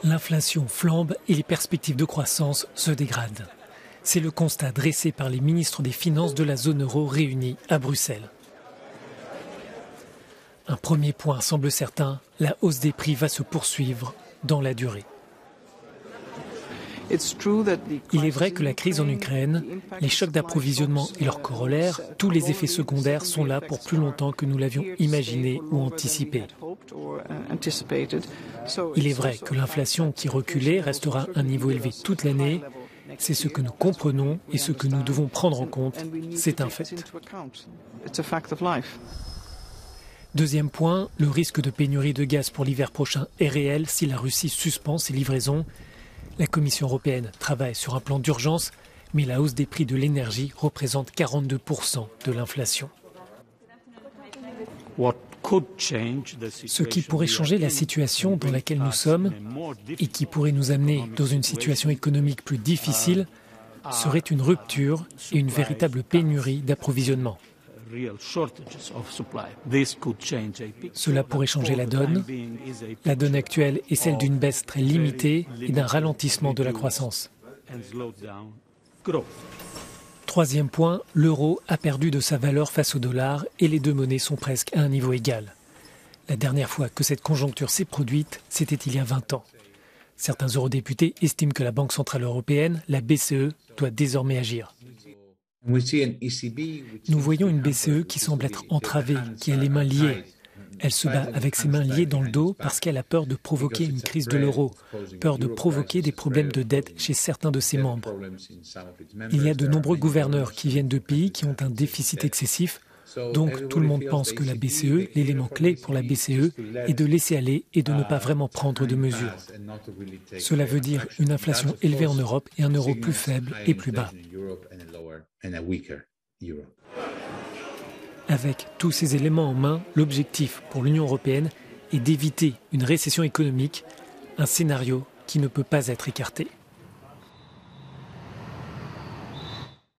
L'inflation flambe et les perspectives de croissance se dégradent. C'est le constat dressé par les ministres des Finances de la zone euro réunis à Bruxelles. Un premier point semble certain, la hausse des prix va se poursuivre dans la durée. Il est vrai que la crise en Ukraine, les chocs d'approvisionnement et leurs corollaires, tous les effets secondaires sont là pour plus longtemps que nous l'avions imaginé ou anticipé. Il est vrai que l'inflation qui reculait restera à un niveau élevé toute l'année. C'est ce que nous comprenons et ce que nous devons prendre en compte. C'est un fait. Deuxième point, le risque de pénurie de gaz pour l'hiver prochain est réel si la Russie suspend ses livraisons. La Commission européenne travaille sur un plan d'urgence, mais la hausse des prix de l'énergie représente 42% de l'inflation. Ce qui pourrait changer la situation dans laquelle nous sommes et qui pourrait nous amener dans une situation économique plus difficile serait une rupture et une véritable pénurie d'approvisionnement. Cela pourrait changer la donne. La donne actuelle est celle d'une baisse très limitée et d'un ralentissement de la croissance. Troisième point, l'euro a perdu de sa valeur face au dollar et les deux monnaies sont presque à un niveau égal. La dernière fois que cette conjoncture s'est produite, c'était il y a 20 ans. Certains eurodéputés estiment que la Banque centrale européenne, la BCE, doit désormais agir. Nous voyons une BCE qui semble être entravée, qui a les mains liées. Elle se bat avec ses mains liées dans le dos parce qu'elle a peur de provoquer une crise de l'euro, peur de provoquer des problèmes de dette chez certains de ses membres. Il y a de nombreux gouverneurs qui viennent de pays qui ont un déficit excessif, donc tout le monde pense que la BCE, l'élément clé pour la BCE, est de laisser aller et de ne pas vraiment prendre de mesures. Cela veut dire une inflation élevée en Europe et un euro plus faible et plus bas. Avec tous ces éléments en main, l'objectif pour l'Union européenne est d'éviter une récession économique, un scénario qui ne peut pas être écarté.